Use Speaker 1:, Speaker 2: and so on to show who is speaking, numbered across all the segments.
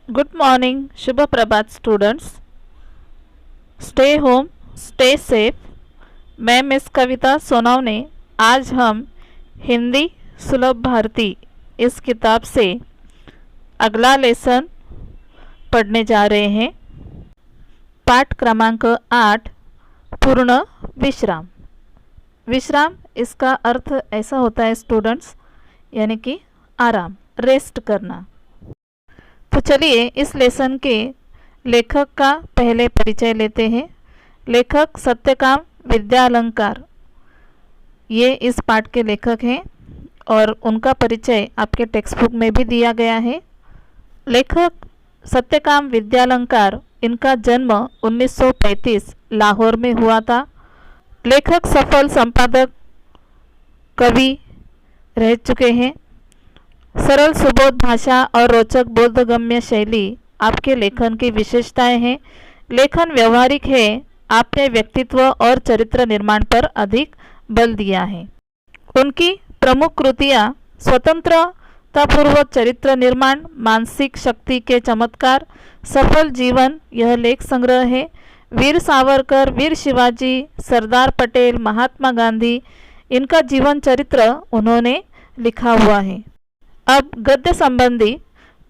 Speaker 1: Good morning, शुभ प्रभात students. Stay home, stay safe. मैं मिस कविता सोनावने। आज हम हिंदी सुलभ भारती इस किताब से अगला लेसन पढ़ने जा रहे हैं। पाठ क्रमांक 8, पूर्ण विश्राम। विश्राम इसका अर्थ ऐसा होता है स्टूडेंट्स, यानी कि आराम, रेस्ट करना। तो चलिए इस लेसन के लेखक का पहले परिचय लेते हैं। लेखक सत्यकाम विद्यालंकार, ये इस पाठ के लेखक हैं और उनका परिचय आपके टेक्स्ट बुक में भी दिया गया है। लेखक सत्यकाम विद्यालंकार, इनका जन्म 1935 लाहौर में हुआ था। लेखक सफल संपादक कवि रह चुके हैं। सरल सुबोध भाषा और रोचक बोधगम्य शैली आपके लेखन की विशेषताएं हैं। लेखन व्यवहारिक है, आपने व्यक्तित्व और चरित्र निर्माण पर अधिक बल दिया है। उनकी प्रमुख कृतियाँ स्वतंत्रतापूर्वक चरित्र निर्माण, मानसिक शक्ति के चमत्कार, सफल जीवन, यह लेख संग्रह है। वीर सावरकर, वीर शिवाजी, सरदार पटेल, महात्मा गांधी, इनका जीवन चरित्र उन्होंने लिखा हुआ है। अब गद्य संबंधी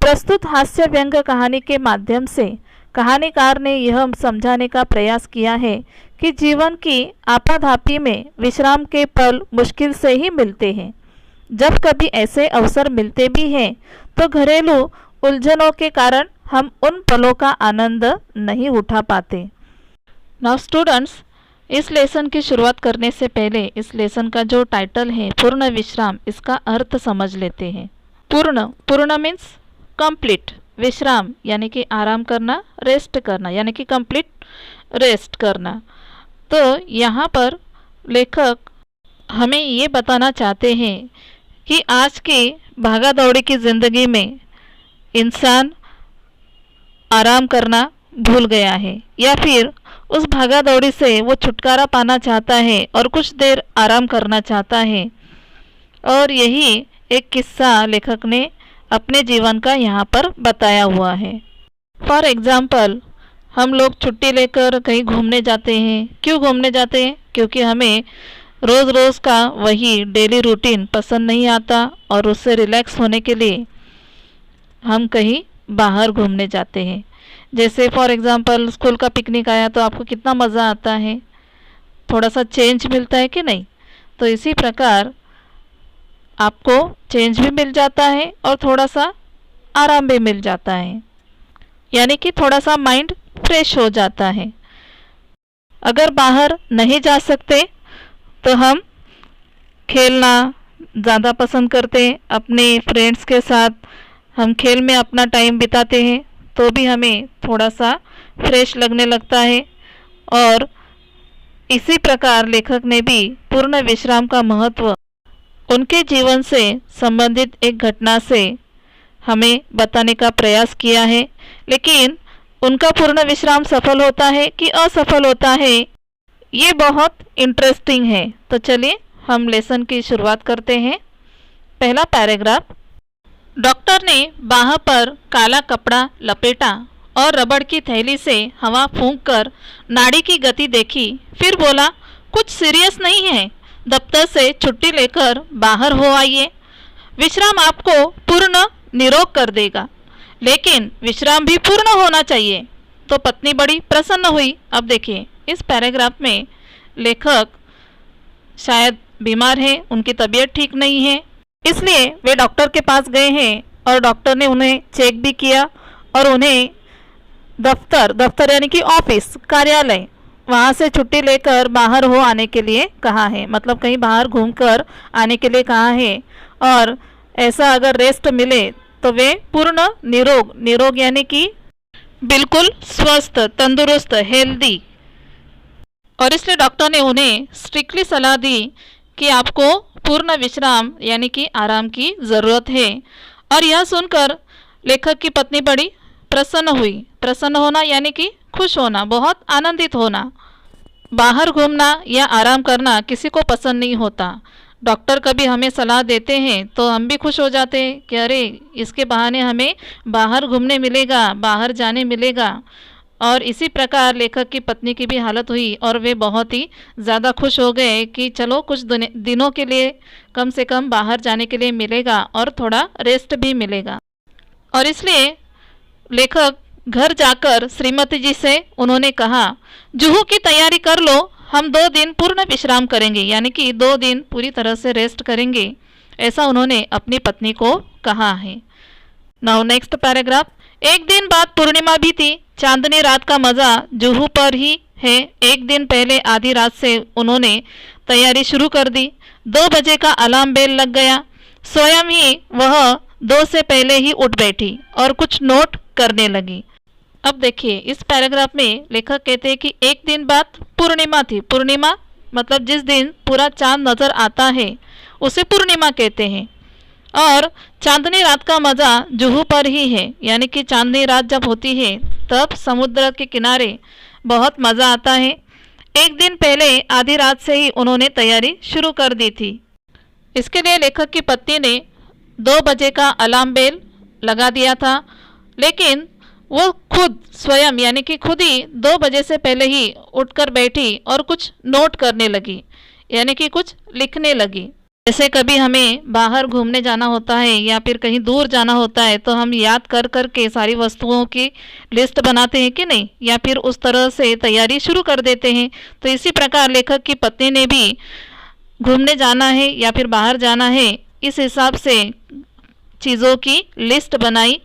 Speaker 1: प्रस्तुत हास्य व्यंग कहानी के माध्यम से कहानीकार ने यह समझाने का प्रयास किया है कि जीवन की आपाधापी में विश्राम के पल मुश्किल से ही मिलते हैं। जब कभी ऐसे अवसर मिलते भी हैं तो घरेलू उलझनों के कारण हम उन पलों का आनंद नहीं उठा पाते। नाउ स्टूडेंट्स, इस लेसन की शुरुआत करने से पहले इस लेसन का जो टाइटल है पूर्ण विश्राम, इसका अर्थ समझ लेते हैं। पूर्ण मीन्स कंप्लीट, विश्राम यानी कि आराम करना, रेस्ट करना यानी कि कंप्लीट रेस्ट करना। तो यहाँ पर लेखक हमें ये बताना चाहते हैं कि आज की भागा दौड़ी की ज़िंदगी में इंसान आराम करना भूल गया है, या फिर उस भागा दौड़ी से वो छुटकारा पाना चाहता है और कुछ देर आराम करना चाहता है। और यही एक किस्सा लेखक ने अपने जीवन का यहाँ पर बताया हुआ है। फॉर एग्ज़ाम्पल, हम लोग छुट्टी लेकर कहीं घूमने जाते हैं। क्यों घूमने जाते हैं? क्योंकि हमें रोज़ रोज़ का वही डेली रूटीन पसंद नहीं आता और उससे रिलैक्स होने के लिए हम कहीं बाहर घूमने जाते हैं। जैसे फॉर एग्ज़ाम्पल स्कूल का पिकनिक आया तो आपको कितना मज़ा आता है, थोड़ा सा चेंज मिलता है कि नहीं? तो इसी प्रकार आपको चेंज भी मिल जाता है और थोड़ा सा आराम भी मिल जाता है, यानी कि थोड़ा सा माइंड फ्रेश हो जाता है। अगर बाहर नहीं जा सकते तो हम खेलना ज़्यादा पसंद करते हैं। अपने फ्रेंड्स के साथ हम खेल में अपना टाइम बिताते हैं तो भी हमें थोड़ा सा फ्रेश लगने लगता है। और इसी प्रकार लेखक ने भी पूर्ण विश्राम का महत्व उनके जीवन से संबंधित एक घटना से हमें बताने का प्रयास किया है। लेकिन उनका पूर्ण विश्राम सफल होता है कि असफल होता है, ये बहुत इंटरेस्टिंग है। तो चलिए हम लेसन की शुरुआत करते हैं। पहला पैराग्राफ। डॉक्टर ने बाह पर काला कपड़ा लपेटा और रबड़ की थैली से हवा फूंककर नाड़ी की गति देखी। फिर बोला, कुछ सीरियस नहीं है, दफ्तर से छुट्टी लेकर बाहर हो आइए। विश्राम आपको पूर्ण निरोग कर देगा, लेकिन विश्राम भी पूर्ण होना चाहिए। तो पत्नी बड़ी प्रसन्न हुई। अब देखिए इस पैराग्राफ में लेखक शायद बीमार हैं, उनकी तबीयत ठीक नहीं है, इसलिए वे डॉक्टर के पास गए हैं और डॉक्टर ने उन्हें चेक भी किया और उन्हें दफ्तर यानी कि ऑफिस, कार्यालय, वहाँ से छुट्टी लेकर बाहर हो आने के लिए कहा है। मतलब कहीं बाहर घूमकर आने के लिए कहा है। और ऐसा अगर रेस्ट मिले तो वे पूर्ण निरोग यानी कि बिल्कुल स्वस्थ, तंदुरुस्त, हेल्दी। और इसलिए डॉक्टर ने उन्हें स्ट्रिक्टली सलाह दी कि आपको पूर्ण विश्राम यानी कि आराम की ज़रूरत है। और यह सुनकर लेखक की पत्नी बड़ी प्रसन्न हुई। प्रसन्न होना यानी कि खुश होना, बहुत आनंदित होना। बाहर घूमना या आराम करना किसी को पसंद नहीं होता। डॉक्टर कभी हमें सलाह देते हैं तो हम भी खुश हो जाते हैं कि अरे इसके बहाने हमें बाहर घूमने मिलेगा, बाहर जाने मिलेगा। और इसी प्रकार लेखक की पत्नी की भी हालत हुई और वे बहुत ही ज़्यादा खुश हो गए कि चलो कुछ दिनों के लिए कम से कम बाहर जाने के लिए मिलेगा और थोड़ा रेस्ट भी मिलेगा। और इसलिए लेखक घर जाकर श्रीमती जी से उन्होंने कहा, जुहू की तैयारी कर लो, हम 2 दिन पूर्ण विश्राम करेंगे, यानी कि 2 दिन पूरी तरह से रेस्ट करेंगे, ऐसा उन्होंने अपनी पत्नी को कहा है। Now next paragraph. एक दिन बाद पूर्णिमा भी थी। चांदनी रात का मज़ा जुहू पर ही है। एक दिन पहले आधी रात से उन्होंने तैयारी शुरू कर दी। 2 बजे का अलार्म बेल लग गया। स्वयं ही वह 2 से पहले ही उठ बैठी और कुछ नोट करने लगी। अब देखिए इस पैराग्राफ में लेखक कहते हैं कि एक दिन बाद पूर्णिमा थी। पूर्णिमा मतलब जिस दिन पूरा चांद नज़र आता है उसे पूर्णिमा कहते हैं। और चांदनी रात का मज़ा जुहू पर ही है, यानी कि चांदनी रात जब होती है तब समुद्र के किनारे बहुत मज़ा आता है। एक दिन पहले आधी रात से ही उन्होंने तैयारी शुरू कर दी थी। इसके लिए लेखक की पत्नी ने 2 बजे का अलार्म बेल लगा दिया था, लेकिन वो खुद स्वयं यानी कि खुद ही 2 बजे से पहले ही उठकर बैठी और कुछ नोट करने लगी, यानी कि कुछ लिखने लगी। जैसे कभी हमें बाहर घूमने जाना होता है या फिर कहीं दूर जाना होता है तो हम याद कर कर के सारी वस्तुओं की लिस्ट बनाते हैं कि नहीं, या फिर उस तरह से तैयारी शुरू कर देते हैं। तो इसी प्रकार लेखक की पत्नी ने भी घूमने जाना है या फिर बाहर जाना है, इस हिसाब से चीज़ों की लिस्ट बनाई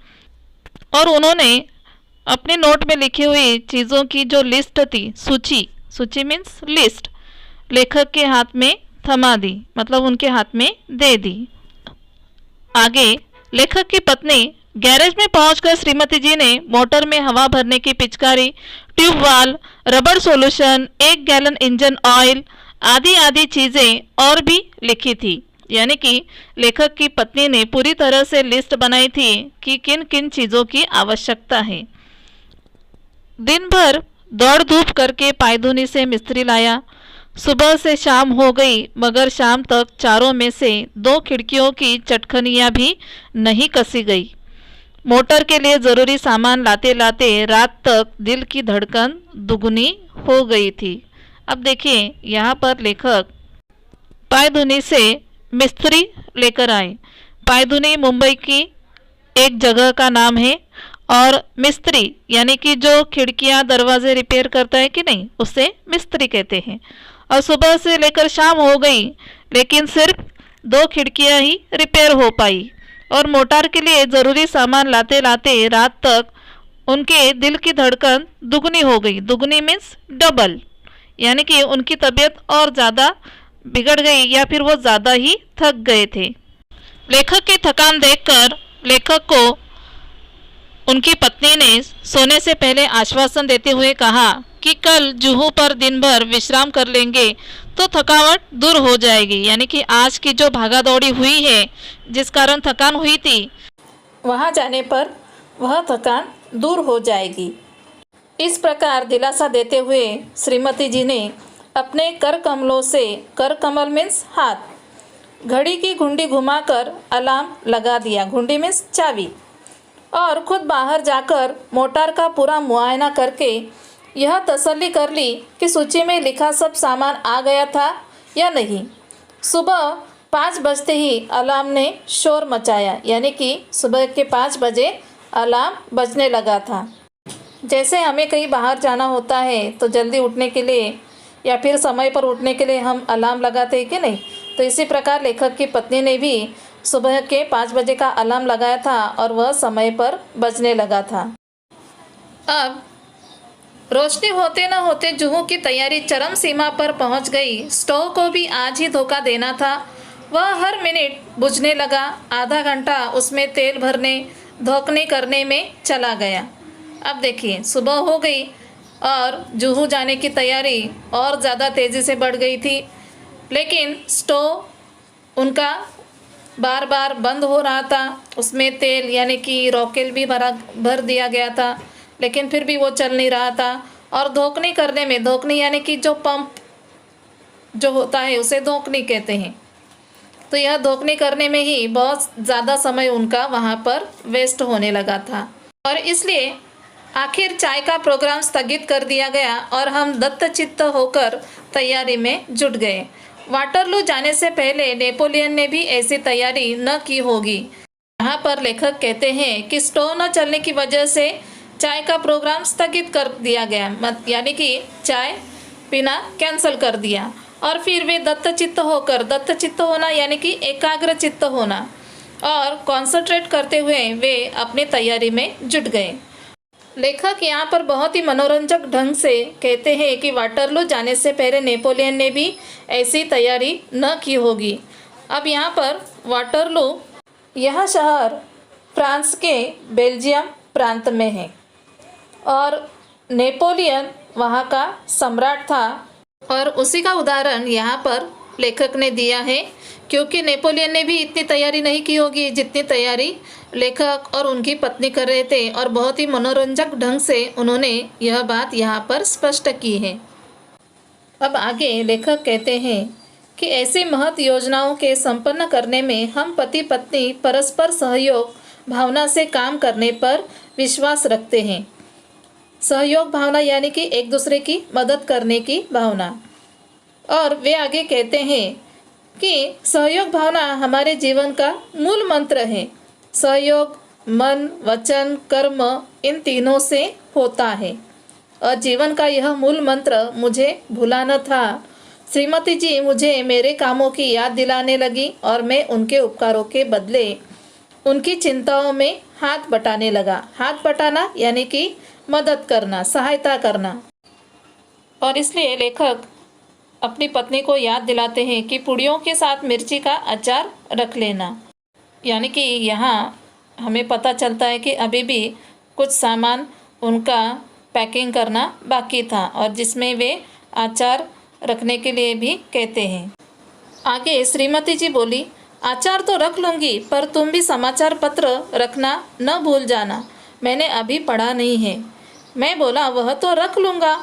Speaker 1: और उन्होंने अपने नोट में लिखी हुई चीज़ों की जो लिस्ट थी, सूची मीन्स लिस्ट, लेखक के हाथ में थमा दी, मतलब उनके हाथ में दे दी। आगे लेखक की पत्नी गैरेज में पहुंचकर श्रीमती जी ने मोटर में हवा भरने की पिचकारी, ट्यूब वाल, rubber solution, 1 gallon engine oil आदि आदि चीज़ें और भी लिखी थी। यानी कि लेखक की पत्नी ने पूरी तरह से लिस्ट बनाई थी कि किन किन चीज़ों की आवश्यकता है। दिन भर दौड़ धूप करके पायधुनी से मिस्त्री लाया। सुबह से शाम हो गई मगर शाम तक चारों में से 2 खिड़कियों की चटखनियाँ भी नहीं कसी गई। मोटर के लिए ज़रूरी सामान लाते लाते रात तक दिल की धड़कन दुगनी हो गई थी। अब देखिए यहाँ पर लेखक पायधुनी से मिस्त्री लेकर आए। पायधुनी मुंबई की एक जगह का नाम है और मिस्त्री यानी कि जो खिड़कियाँ दरवाजे रिपेयर करता है कि नहीं, उसे मिस्त्री कहते हैं। और सुबह से लेकर शाम हो गई लेकिन सिर्फ 2 खिड़कियाँ ही रिपेयर हो पाई और मोटर के लिए ज़रूरी सामान लाते लाते रात तक उनके दिल की धड़कन दुगनी हो गई। दुगनी मीन्स डबल, यानी कि उनकी तबीयत और ज़्यादा बिगड़ गई या फिर वो ज़्यादा ही थक गए थे। लेखक की थकान देखकर लेखक को उनकी पत्नी ने सोने से पहले आश्वासन देते हुए कहा कि कल जुहू पर दिन भर विश्राम कर लेंगे तो थकावट दूर हो जाएगी। यानी कि आज की जो भागा दौड़ी हुई है जिस कारण थकान हुई थी, वहाँ जाने पर वह थकान दूर हो जाएगी। इस प्रकार दिलासा देते हुए श्रीमती जी ने अपने कर कमलों से, कर कमल मीन्स हाथ, घड़ी की घुंडी घुमाकर अलार्म लगा दिया। घुंडी मीन्स चाबी। और खुद बाहर जाकर मोटर का पूरा मुआयना करके यह तसल्ली कर ली कि सूची में लिखा सब सामान आ गया था या नहीं। सुबह 5 बजते ही अलार्म ने शोर मचाया, यानी कि सुबह के 5 बजे अलार्म बजने लगा था। जैसे हमें कहीं बाहर जाना होता है तो जल्दी उठने के लिए या फिर समय पर उठने के लिए हम अलार्म लगाते हैं कि नहीं, तो इसी प्रकार लेखक की पत्नी ने भी सुबह के 5 बजे का अलार्म लगाया था और वह समय पर बजने लगा था। अब रोशनी होते न होते जुहू की तैयारी चरम सीमा पर पहुंच गई। स्टोव को भी आज ही धोखा देना था। वह हर मिनट बुझने लगा। आधा घंटा उसमें तेल भरने धोखने करने में चला गया। अब देखिए सुबह हो गई और जुहू जाने की तैयारी और ज़्यादा तेज़ी से बढ़ गई थी, लेकिन स्टोव उनका बार बार बंद हो रहा था। उसमें तेल यानी कि रॉकेल भी भर दिया गया था, लेकिन फिर भी वो चल नहीं रहा था। और धोखनी करने में, धोखनी यानी कि जो पंप जो होता है उसे धोखनी कहते हैं, तो यह दोगुनी करने में ही बहुत ज़्यादा समय उनका वहाँ पर वेस्ट होने लगा था और इसलिए आखिर चाय का प्रोग्राम स्थगित कर दिया गया और हम दत्तचित्त होकर तैयारी में जुट गए। वाटरलू जाने से पहले नेपोलियन ने भी ऐसी तैयारी न की होगी। यहाँ पर लेखक कहते हैं कि स्टोव न चलने की वजह से चाय का प्रोग्राम स्थगित कर दिया गया, यानी कि चाय पीना कैंसिल कर दिया और फिर वे दत्तचित्त होना यानी कि एकाग्र चित्त होना और कॉन्सेंट्रेट करते हुए वे अपनी तैयारी में जुट गए। लेखक यहाँ पर बहुत ही मनोरंजक ढंग से कहते हैं कि वाटरलू जाने से पहले नेपोलियन ने भी ऐसी तैयारी न की होगी। अब यहाँ पर वाटरलू यह शहर फ्रांस के बेल्जियम प्रांत में है और नेपोलियन वहाँ का सम्राट था और उसी का उदाहरण यहाँ पर लेखक ने दिया है, क्योंकि नेपोलियन ने भी इतनी तैयारी नहीं की होगी जितनी तैयारी लेखक और उनकी पत्नी कर रहे थे और बहुत ही मनोरंजक ढंग से उन्होंने यह बात यहाँ पर स्पष्ट की है। अब आगे लेखक कहते हैं कि ऐसी महत् योजनाओं के संपन्न करने में हम पति पत्नी परस्पर सहयोग भावना से काम करने पर विश्वास रखते हैं। सहयोग भावना यानी कि एक दूसरे की मदद करने की भावना। और वे आगे कहते हैं कि सहयोग भावना हमारे जीवन का मूल मंत्र है। सहयोग मन वचन कर्म इन तीनों से होता है और जीवन का यह मूल मंत्र मुझे भुलाना था। श्रीमती जी मुझे मेरे कामों की याद दिलाने लगी और मैं उनके उपकारों के बदले उनकी चिंताओं में हाथ बटाने लगा। हाथ बटाना यानी कि मदद करना, सहायता करना। और इसलिए लेखक अपनी पत्नी को याद दिलाते हैं कि पुड़ियों के साथ मिर्ची का अचार रख लेना, यानी कि यहाँ हमें पता चलता है कि अभी भी कुछ सामान उनका पैकिंग करना बाकी था और जिसमें वे अचार रखने के लिए भी कहते हैं। आगे श्रीमती जी बोली, अचार तो रख लूँगी पर तुम भी समाचार पत्र रखना न भूल जाना, मैंने अभी पढ़ा नहीं है। मैं बोला वह तो रख लूँगा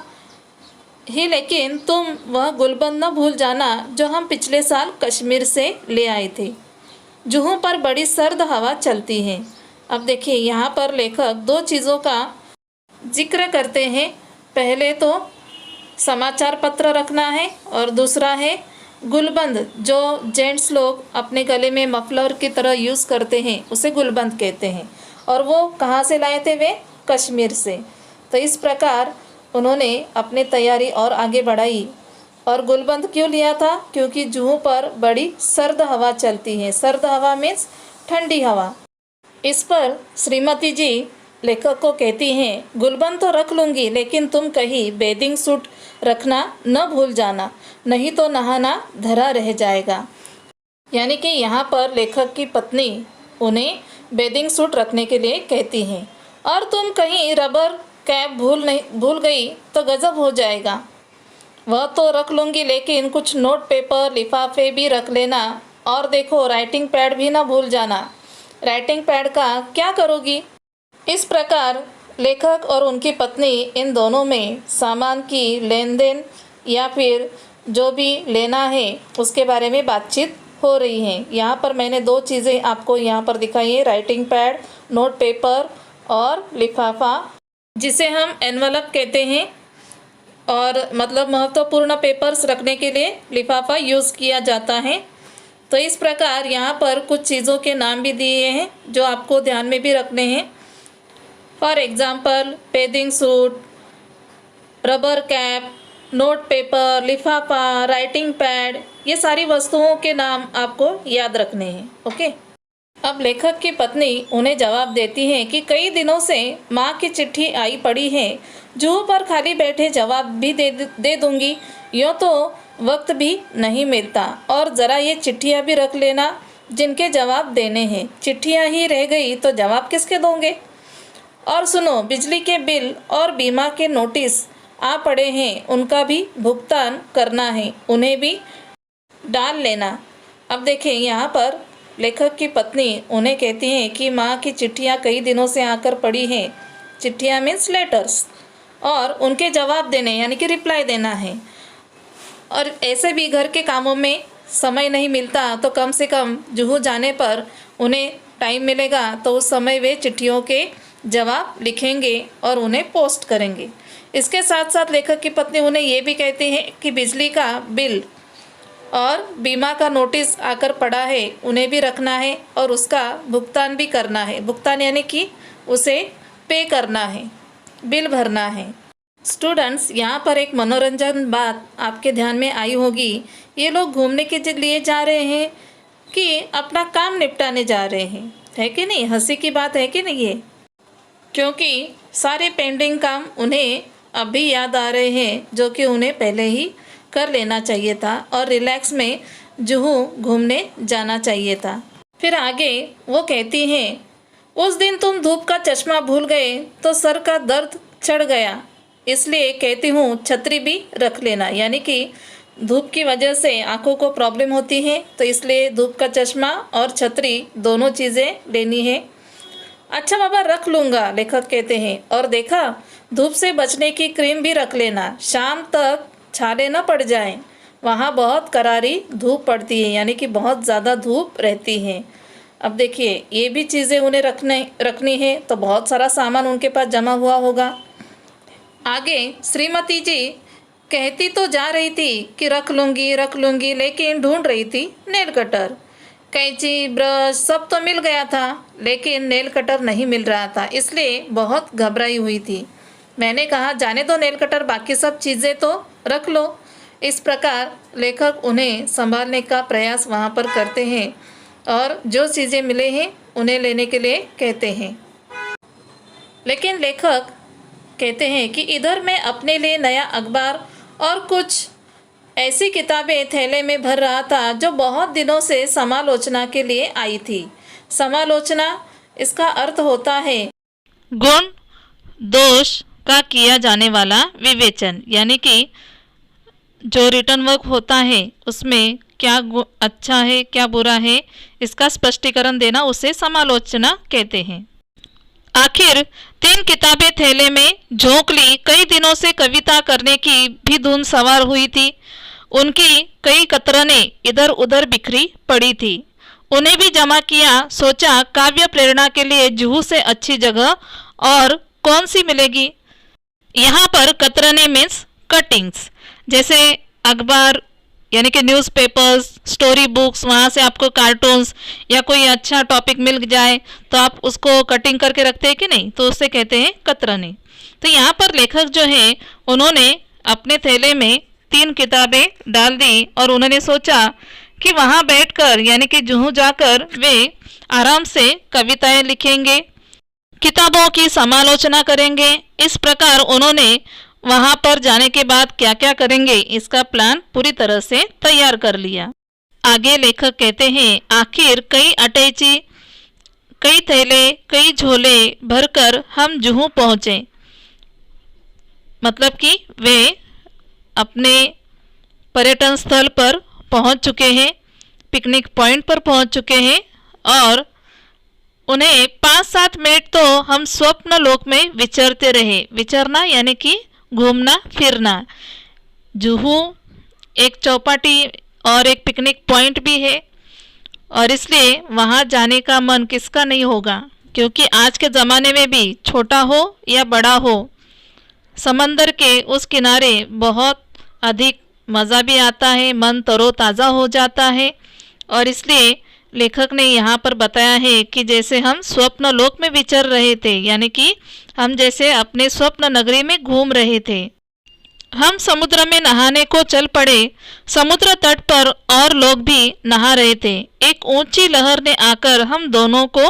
Speaker 1: ही, लेकिन तुम वह गुलबंद न भूल जाना जो हम पिछले साल कश्मीर से ले आए थे। जुहू पर बड़ी सर्द हवा चलती है। अब देखिए यहाँ पर लेखक दो चीज़ों का जिक्र करते हैं। पहले तो समाचार पत्र रखना है और दूसरा है गुलबंद, जो जेंट्स लोग अपने गले में मफलर की तरह यूज़ करते हैं उसे गुलबंद कहते हैं। और वो कहाँ से लाए थे? वे कश्मीर से। तो इस प्रकार उन्होंने अपनी तैयारी और आगे बढ़ाई। और गुलबंद क्यों लिया था? क्योंकि जुहू पर बड़ी सर्द हवा चलती है। सर्द हवा मीन्स ठंडी हवा। इस पर श्रीमती जी लेखक को कहती हैं, गुलबंद तो रख लूँगी लेकिन तुम कहीं बेदिंग सूट रखना न भूल जाना, नहीं तो नहाना धरा रह जाएगा। यानी कि यहाँ पर लेखक की पत्नी उन्हें बेदिंग सूट रखने के लिए कहती हैं। और तुम कहीं रबर कैप भूल गई तो गजब हो जाएगा। वह तो रख लूँगी लेकिन कुछ नोट पेपर लिफाफे भी रख लेना। और देखो राइटिंग पैड भी ना भूल जाना। राइटिंग पैड का क्या करोगी? इस प्रकार लेखक और उनकी पत्नी इन दोनों में सामान की लेन देन या फिर जो भी लेना है उसके बारे में बातचीत हो रही है। यहाँ पर मैंने दो चीज़ें आपको यहाँ पर दिखाई है, राइटिंग पैड, नोट पेपर और लिफाफा, जिसे हम एनवलप कहते हैं। और मतलब महत्वपूर्ण पेपर्स रखने के लिए लिफाफा यूज़ किया जाता है। तो इस प्रकार यहाँ पर कुछ चीज़ों के नाम भी दिए हैं जो आपको ध्यान में भी रखने हैं। For example bathing suit, rubber cap, note paper, लिफाफा, राइटिंग पैड, ये सारी वस्तुओं के नाम आपको याद रखने हैं। ओके। अब लेखक की पत्नी उन्हें जवाब देती है कि कई दिनों से माँ की चिट्ठी आई पड़ी है, जुहू पर खाली बैठे जवाब भी दे दूँगी, यूँ तो वक्त भी नहीं मिलता। और ज़रा ये चिट्ठियाँ भी रख लेना जिनके जवाब देने हैं। चिट्ठियाँ ही रह गई तो जवाब किसके दोगे? और सुनो, बिजली के बिल और बीमा के नोटिस आ पड़े हैं, उनका भी भुगतान करना है, उन्हें भी डाल लेना। अब देखें यहाँ पर लेखक की पत्नी उन्हें कहती हैं कि माँ की चिट्ठियाँ कई दिनों से आकर पड़ी हैं। चिट्ठियाँ मीन्स लेटर्स, और उनके जवाब देने यानी कि रिप्लाई देना है। और ऐसे भी घर के कामों में समय नहीं मिलता तो कम से कम जुहू जाने पर उन्हें टाइम मिलेगा तो उस समय वे चिट्ठियों के जवाब लिखेंगे और उन्हें पोस्ट करेंगे। इसके साथ साथ लेखक की पत्नी उन्हें ये भी कहती है कि बिजली का बिल और बीमा का नोटिस आकर पड़ा है, उन्हें भी रखना है और उसका भुगतान भी करना है। भुगतान यानी कि उसे पे करना है, बिल भरना है। स्टूडेंट्स, यहाँ पर एक मनोरंजन बात आपके ध्यान में आई होगी। ये लोग घूमने के लिए जा रहे हैं कि अपना काम निपटाने जा रहे हैं, है कि नहीं? हंसी की बात है कि नहीं ये? क्योंकि सारे पेंडिंग काम उन्हें अभी याद आ रहे हैं जो कि उन्हें पहले ही कर लेना चाहिए था और रिलैक्स में जुहू घूमने जाना चाहिए था। फिर आगे वो कहती हैं, उस दिन तुम धूप का चश्मा भूल गए तो सर का दर्द चढ़ गया, इसलिए कहती हूँ छतरी भी रख लेना। यानी कि धूप की वजह से आंखों को प्रॉब्लम होती है तो इसलिए धूप का चश्मा और छतरी दोनों चीज़ें लेनी है। अच्छा बाबा, रख लूँगा, लेखक कहते हैं। और देखा, धूप से बचने की क्रीम भी रख लेना, शाम तक छाले न पड़ जाएं। वहाँ बहुत करारी धूप पड़ती है, यानी कि बहुत ज़्यादा धूप रहती है। अब देखिए, ये भी चीज़ें उन्हें रखनी है तो बहुत सारा सामान उनके पास जमा हुआ होगा। आगे श्रीमती जी कहती तो जा रही थी कि रख लूँगी, लेकिन ढूंढ रही थी नेल कटर, कैंची, ब्रश सब तो मिल गया था, लेकिन नेल कटर नहीं मिल रहा था, इसलिए बहुत घबराई हुई थी। मैंने कहा जाने दो नेल कटर, बाकी सब चीज़ें तो रख लो। इस प्रकार लेखक उन्हें संभालने का प्रयास वहाँ पर करते हैं और जो चीज़ें मिले हैं उन्हें लेने के लिए कहते हैं। लेकिन लेखक कहते हैं कि इधर मैं अपने लिए नया अखबार और कुछ ऐसी किताबें थैले में भर रहा था जो बहुत दिनों से समालोचना के लिए आई थी। समालोचना, इसका अर्थ होता है गुण दोष का किया जाने वाला विवेचन, यानी कि जो रिटर्न वर्क होता है उसमें क्या अच्छा है क्या बुरा है इसका स्पष्टीकरण देना, उसे समालोचना कहते हैं। आखिर 3 किताबें थैले में झोंक ली। कई दिनों से कविता करने की भी धुन सवार हुई थी। उनकी कई कतरनें इधर उधर बिखरी पड़ी थी, उन्हें भी जमा किया। सोचा काव्य प्रेरणा के लिए जुहू से अच्छी जगह और कौन सी मिलेगी। यहाँ पर कतरनें मीन्स कटिंग्स, जैसे अखबार यानी कि न्यूज़पेपर्स, स्टोरी बुक्स, वहाँ से आपको कार्टून्स या कोई अच्छा टॉपिक मिल जाए तो आप उसको कटिंग करके रखते हैं कि नहीं, तो उसे कहते हैं कतरने। तो यहाँ पर लेखक जो है उन्होंने अपने थैले में 3 किताबें डाल दी और उन्होंने सोचा कि वहाँ बैठकर यानी कि जुहू जाकर वे आराम से कविताएं लिखेंगे, किताबों की समालोचना करेंगे। इस प्रकार उन्होंने वहाँ पर जाने के बाद क्या क्या करेंगे इसका प्लान पूरी तरह से तैयार कर लिया। आगे लेखक कहते हैं, आखिर कई अटैची, कई थैले, कई झोले भरकर हम जुहू पहुँचे। मतलब कि वे अपने पर्यटन स्थल पर पहुँच चुके हैं, पिकनिक पॉइंट पर पहुँच चुके हैं और उन्हें 5-7 मिनट तो हम स्वप्न लोक में विचरते रहे। विचरना यानी कि घूमना फिरना। जुहू एक चौपाटी और एक पिकनिक पॉइंट भी है और इसलिए वहाँ जाने का मन किसका नहीं होगा, क्योंकि आज के ज़माने में भी छोटा हो या बड़ा हो, समंदर के उस किनारे बहुत अधिक मज़ा भी आता है, मन तरोताज़ा हो जाता है। और इसलिए लेखक ने यहाँ पर बताया है कि जैसे हम स्वप्न लोक में विचर रहे थे, यानी कि हम जैसे अपने स्वप्न नगरी में घूम रहे थे। हम समुद्र में नहाने को चल पड़े। समुद्र तट पर और लोग भी नहा रहे थे। एक ऊंची लहर ने आकर हम दोनों को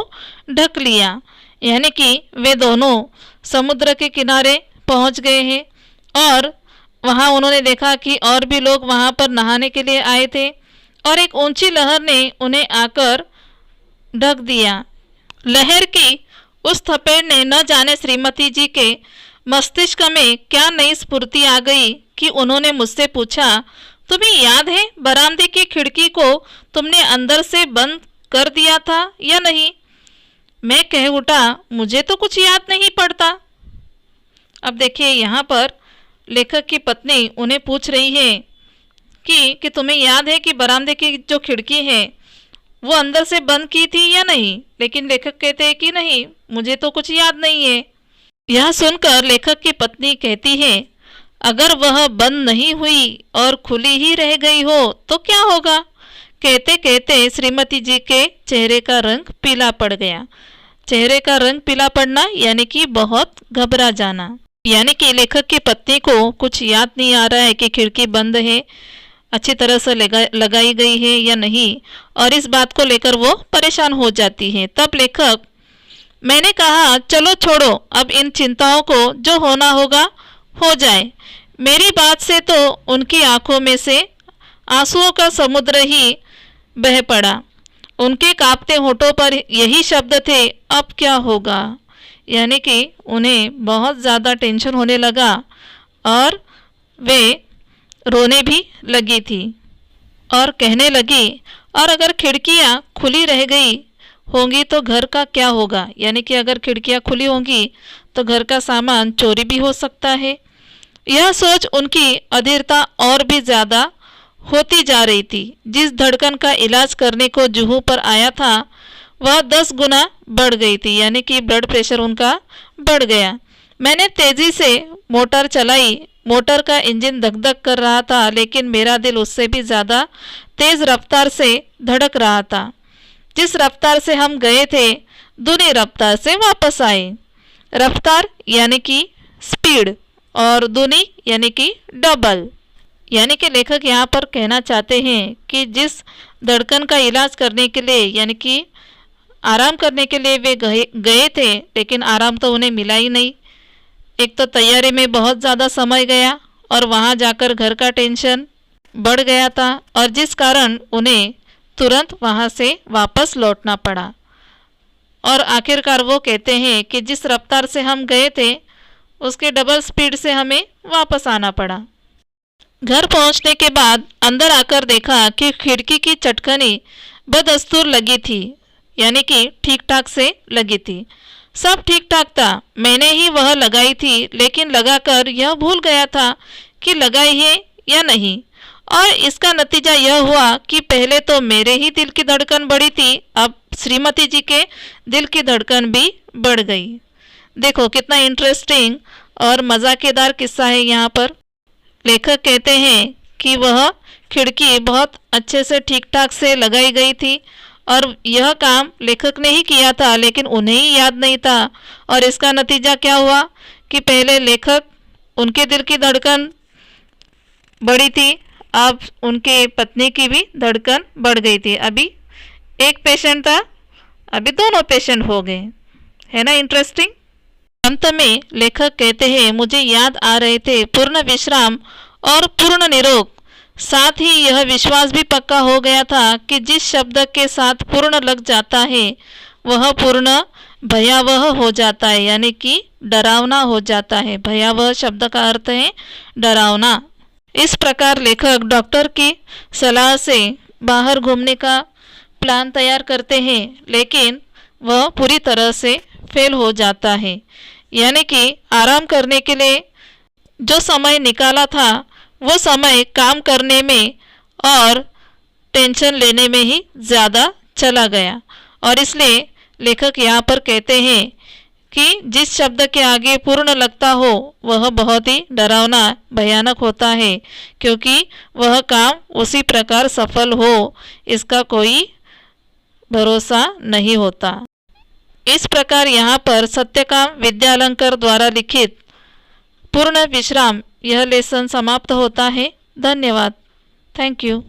Speaker 1: ढक लिया, यानी कि वे दोनों समुद्र के किनारे पहुंच गए हैं और वहां उन्होंने देखा कि और भी लोग वहां पर नहाने के लिए आए थे और एक ऊंची लहर ने उन्हें आकर ढक दिया। लहर की उस थपेड़ ने न जाने श्रीमती जी के मस्तिष्क में क्या नई स्फूर्ति आ गई कि उन्होंने मुझसे पूछा, तुम्हें याद है बरामदे की खिड़की को तुमने अंदर से बंद कर दिया था या नहीं? मैं कह उठा, मुझे तो कुछ याद नहीं पड़ता। अब देखिए यहाँ पर लेखक की पत्नी उन्हें पूछ रही है कि तुम्हें याद है कि बरामदे की जो खिड़की है वो अंदर से बंद की थी या नहीं। लेकिन लेखक कहते हैं कि नहीं, मुझे तो कुछ याद नहीं है। यह सुनकर लेखक की पत्नी कहती है, अगर वह बंद नहीं हुई और खुली ही रह गई हो तो क्या होगा। कहते कहते श्रीमती जी के चेहरे का रंग पीला पड़ गया। चेहरे का रंग पीला पड़ना यानी कि बहुत घबरा जाना, यानी कि लेखक की पत्नी को कुछ याद नहीं आ रहा है कि खिड़की बंद है, अच्छी तरह से लगाई गई है या नहीं, और इस बात को लेकर वो परेशान हो जाती है। तब लेखक, मैंने कहा चलो छोड़ो, अब इन चिंताओं को जो होना होगा हो जाए। मेरी बात से तो उनकी आंखों में से आंसुओं का समुद्र ही बह पड़ा। उनके कांपते होठों पर यही शब्द थे, अब क्या होगा। यानी कि उन्हें बहुत ज़्यादा टेंशन होने लगा और वे रोने भी लगी थी और कहने लगी, और अगर खिड़कियां खुली रह गई होंगी तो घर का क्या होगा। यानी कि अगर खिड़कियां खुली होंगी तो घर का सामान चोरी भी हो सकता है। यह सोच उनकी अधीरता और भी ज़्यादा होती जा रही थी। जिस धड़कन का इलाज करने को जुहू पर आया था वह 10 गुना बढ़ गई थी, यानी कि ब्लड प्रेशर उनका बढ़ गया। मैंने तेज़ी से मोटर चलाई। मोटर का इंजन धक धक कर रहा था, लेकिन मेरा दिल उससे भी ज़्यादा तेज़ रफ्तार से धड़क रहा था। जिस रफ्तार से हम गए थे दूनी रफ्तार से वापस आए। रफ्तार यानी कि स्पीड और दूनी यानी कि डबल। यानी कि लेखक यहाँ पर कहना चाहते हैं कि जिस धड़कन का इलाज करने के लिए यानी कि आराम करने के लिए वे गए थे, लेकिन आराम तो उन्हें मिला ही नहीं। एक तो तैयारी में बहुत ज़्यादा समय गया और वहाँ जाकर घर का टेंशन बढ़ गया था, और जिस कारण उन्हें तुरंत वहाँ से वापस लौटना पड़ा। और आखिरकार वो कहते हैं कि जिस रफ्तार से हम गए थे उसके डबल स्पीड से हमें वापस आना पड़ा। घर पहुंचने के बाद अंदर आकर देखा कि खिड़की की चटकनी बदस्तूर लगी थी, यानी कि ठीक ठाक से लगी थी। सब ठीक ठाक था, मैंने ही वह लगाई थी, लेकिन लगाकर यह भूल गया था कि लगाई है या नहीं। और इसका नतीजा यह हुआ कि पहले तो मेरे ही दिल की धड़कन बढ़ी थी, अब श्रीमती जी के दिल की धड़कन भी बढ़ गई। देखो कितना इंटरेस्टिंग और मज़ाकेदार किस्सा है यहाँ पर। लेखक कहते हैं कि वह खिड़की बहुत अच्छे से ठीक ठाक से लगाई गई थी और यह काम लेखक ने ही किया था, लेकिन उन्हें ही याद नहीं था। और इसका नतीजा क्या हुआ कि पहले लेखक उनके दिल की धड़कन बढ़ी थी, अब उनके पत्नी की भी धड़कन बढ़ गई थी। अभी एक पेशेंट था, अभी दोनों पेशेंट हो गए। है ना इंटरेस्टिंग। अंत में लेखक कहते हैं, मुझे याद आ रहे थे पूर्ण विश्राम और पूर्ण निरोग। साथ ही यह विश्वास भी पक्का हो गया था कि जिस शब्द के साथ पूर्ण लग जाता है वह पूर्ण भयावह हो जाता है, यानी कि डरावना हो जाता है। भयावह शब्द का अर्थ है डरावना। इस प्रकार लेखक डॉक्टर की सलाह से बाहर घूमने का प्लान तैयार करते हैं, लेकिन वह पूरी तरह से फेल हो जाता है। यानी कि आराम करने के लिए जो समय निकाला था वो समय काम करने में और टेंशन लेने में ही ज़्यादा चला गया। और इसलिए लेखक यहाँ पर कहते हैं कि जिस शब्द के आगे पूर्ण लगता हो वह बहुत ही डरावना भयानक होता है, क्योंकि वह काम उसी प्रकार सफल हो इसका कोई भरोसा नहीं होता। इस प्रकार यहाँ पर सत्यकाम विद्यालंकर द्वारा लिखित पूर्ण विश्राम यह लेसन समाप्त होता है। धन्यवाद। Thank you.